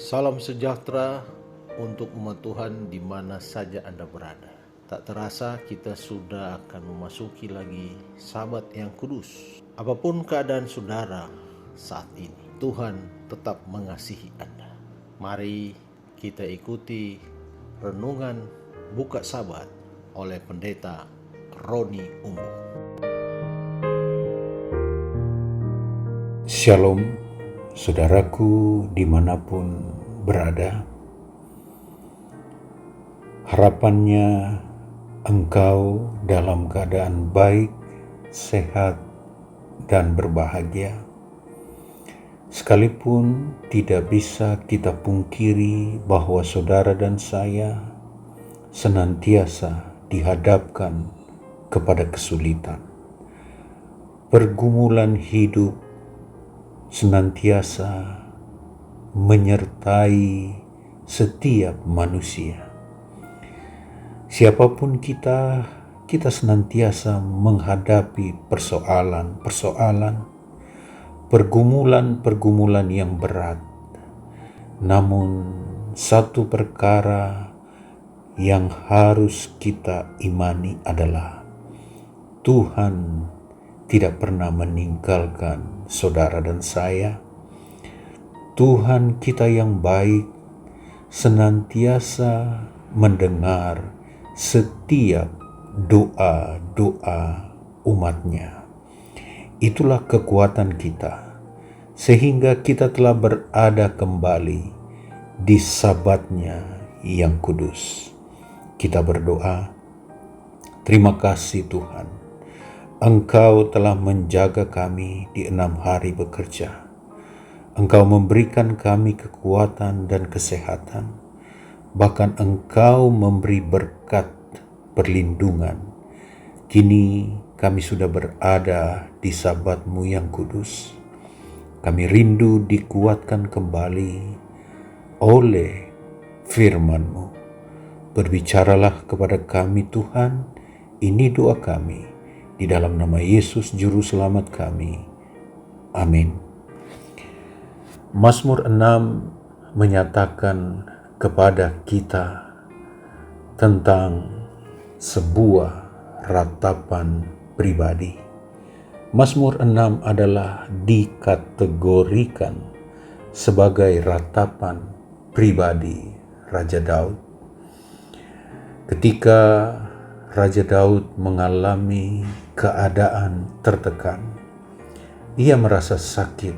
Salam sejahtera untuk umat Tuhan di mana saja Anda berada. Tak terasa kita sudah akan memasuki lagi Sabat yang kudus. Apapun keadaan saudara saat ini, Tuhan tetap mengasihi Anda. Mari kita ikuti renungan buka Sabat oleh Pendeta Roni Umbu. Shalom, saudaraku dimanapun berada. Harapannya engkau dalam keadaan baik, sehat, dan berbahagia. Sekalipun tidak bisa kita pungkiri bahwa saudara dan saya senantiasa dihadapkan kepada kesulitan. Pergumulan hidup senantiasa menyertai setiap manusia. Siapapun kita senantiasa menghadapi persoalan, pergumulan yang berat. Namun satu perkara yang harus kita imani adalah Tuhan tidak pernah meninggalkan saudara dan saya. Tuhan kita yang baik senantiasa mendengar setiap doa-doa umatnya. Itulah kekuatan kita, sehingga kita telah berada kembali di Sabatnya yang kudus. Kita berdoa, terima kasih Tuhan. Engkau telah menjaga kami di 6 hari bekerja. Engkau memberikan kami kekuatan dan kesehatan. Bahkan Engkau memberi berkat perlindungan. Kini kami sudah berada di Sabat-Mu yang kudus. Kami rindu dikuatkan kembali oleh firman-Mu. Berbicaralah kepada kami Tuhan, ini doa kami. Di dalam nama Yesus Juru Selamat kami. Amin. Mazmur 6 menyatakan kepada kita tentang sebuah ratapan pribadi. Mazmur 6 adalah dikategorikan sebagai ratapan pribadi Raja Daud. Ketika Raja Daud mengalami keadaan tertekan, ia merasa sakit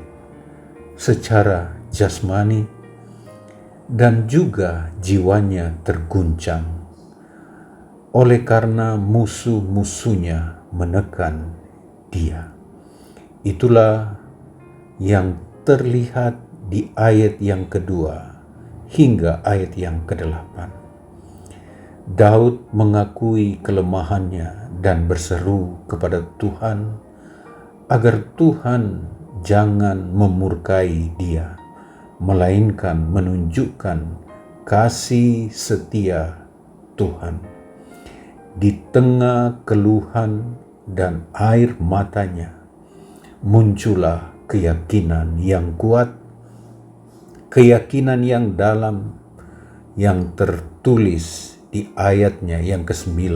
secara jasmani dan juga jiwanya terguncang oleh karena musuh-musuhnya menekan dia. Itulah yang terlihat di ayat yang kedua hingga ayat yang ke-8. Daud mengakui kelemahannya dan berseru kepada Tuhan agar Tuhan jangan memurkai dia, melainkan menunjukkan kasih setia Tuhan. Di tengah keluhan dan air matanya, muncullah keyakinan yang kuat, keyakinan yang dalam, yang tertulis di ayatnya yang ke-9.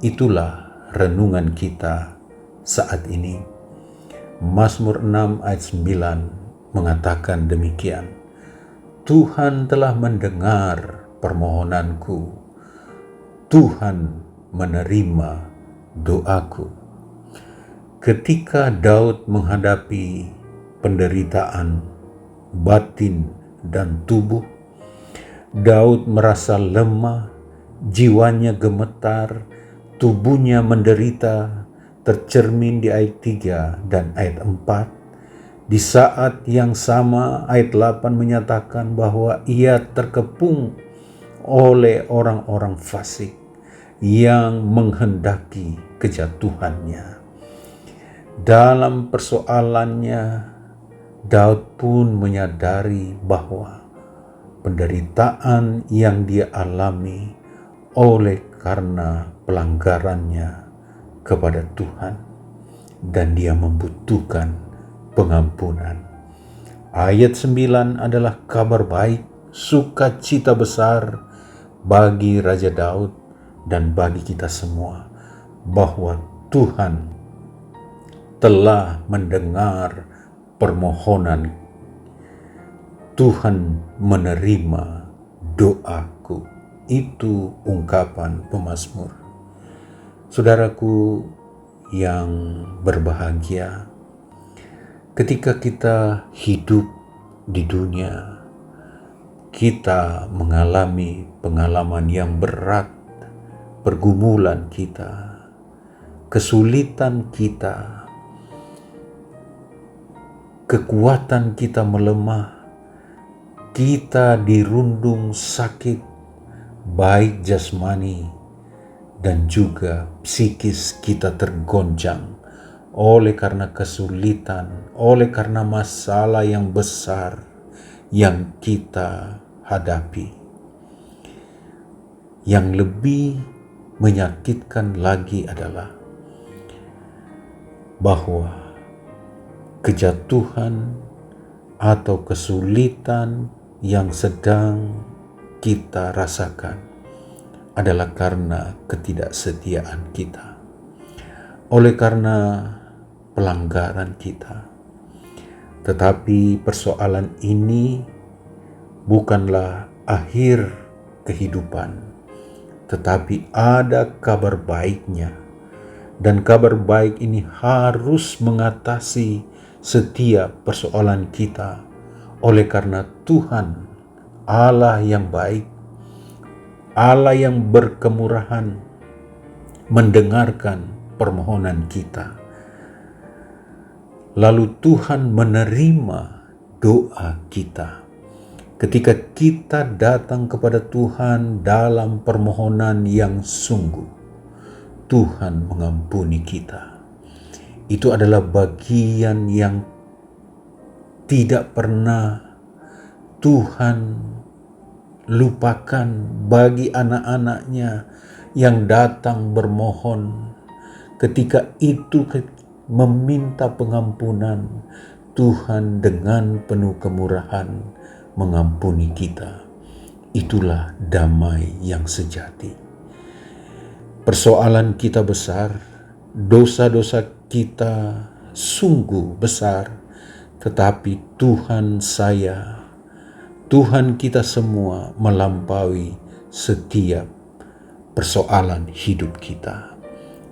Itulah renungan kita saat ini. Mazmur 6 ayat 9 mengatakan demikian. Tuhan telah mendengar permohonanku. Tuhan menerima doaku. Ketika Daud menghadapi penderitaan batin dan tubuh, Daud merasa lemah, jiwanya gemetar, tubuhnya menderita, tercermin di ayat 3 dan ayat 4. Di saat yang sama ayat 8 menyatakan bahwa ia terkepung oleh orang-orang fasik yang menghendaki kejatuhannya. Dalam persoalannya, Daud pun menyadari bahwa penderitaan yang dia alami oleh karena pelanggarannya kepada Tuhan, dan dia membutuhkan pengampunan. Ayat 9 adalah kabar baik, sukacita besar bagi Raja Daud dan bagi kita semua, bahwa Tuhan telah mendengar permohonan, Tuhan menerima doaku. Itu ungkapan pemazmur. Saudaraku yang berbahagia, ketika kita hidup di dunia, kita mengalami pengalaman yang berat, pergumulan kita, kesulitan kita, kekuatan kita melemah, kita dirundung sakit, baik jasmani dan juga psikis kita tergoncang oleh karena kesulitan, oleh karena masalah yang besar yang kita hadapi. Yang lebih menyakitkan lagi adalah bahwa kejatuhan atau kesulitan yang sedang kita rasakan adalah karena ketidaksetiaan kita, oleh karena pelanggaran kita. Tetapi persoalan ini bukanlah akhir kehidupan, tetapi ada kabar baiknya. Dan kabar baik ini harus mengatasi setiap persoalan kita, oleh karena Tuhan Allah yang baik, Allah yang berkemurahan, mendengarkan permohonan kita. Lalu Tuhan menerima doa kita. Ketika kita datang kepada Tuhan dalam permohonan yang sungguh, Tuhan mengampuni kita. Itu adalah bagian yang tidak pernah Tuhan lupakan bagi anak-anaknya yang datang bermohon. Ketika itu meminta pengampunan, Tuhan dengan penuh kemurahan mengampuni kita. Itulah damai yang sejati. Persoalan kita besar, dosa-dosa kita sungguh besar, tetapi Tuhan Tuhan kita semua melampaui setiap persoalan hidup kita,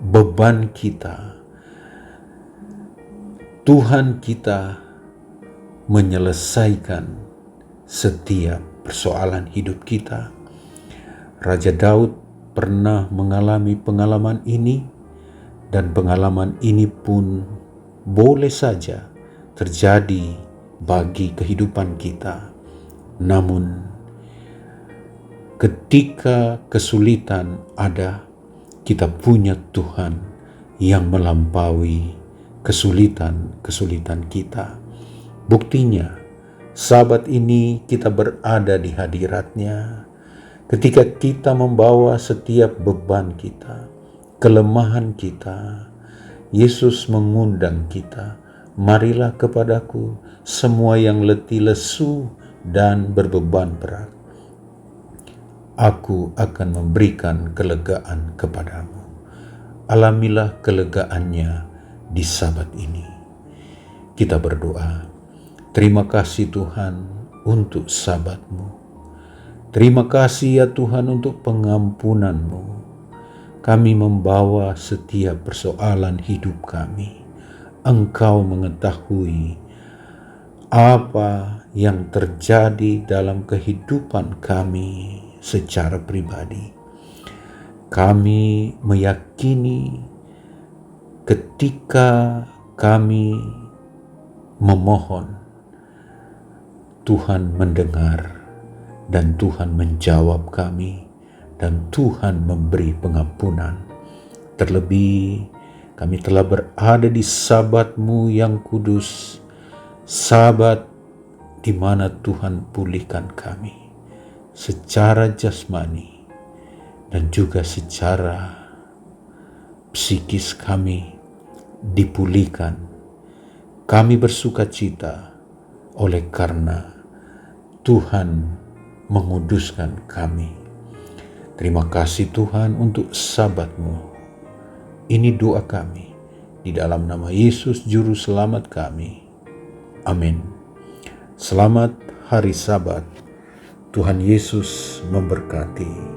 beban kita. Tuhan kita menyelesaikan setiap persoalan hidup kita. Raja Daud pernah mengalami pengalaman ini, dan pengalaman ini pun boleh saja terjadi bagi kehidupan kita. Namun ketika kesulitan ada, kita punya Tuhan yang melampaui kesulitan-kesulitan kita. Buktinya, sabat ini kita berada di hadirat-Nya. Ketika kita membawa setiap beban kita, kelemahan kita, Yesus mengundang kita, marilah kepadaku semua yang letih lesu dan berbeban berat. Aku akan memberikan kelegaan kepadamu. Alamilah kelegaannya di sabat ini. Kita berdoa, terima kasih Tuhan untuk sabat-Mu. Terima kasih ya Tuhan untuk pengampunan-Mu. Kami membawa setiap persoalan hidup kami. Engkau mengetahui apa yang terjadi dalam kehidupan kami secara pribadi. Kami meyakini ketika kami memohon, Tuhan mendengar dan Tuhan menjawab kami, dan Tuhan memberi pengampunan. Terlebih kami telah berada di sabat-Mu yang kudus, sabat di mana Tuhan pulihkan kami secara jasmani dan juga secara psikis. Kami dipulihkan. Kami bersuka cita oleh karena Tuhan menguduskan kami. Terima kasih Tuhan untuk Sabat-Mu. Ini doa kami di dalam nama Yesus Juru Selamat kami. Amin. Selamat hari Sabat. Tuhan Yesus memberkati.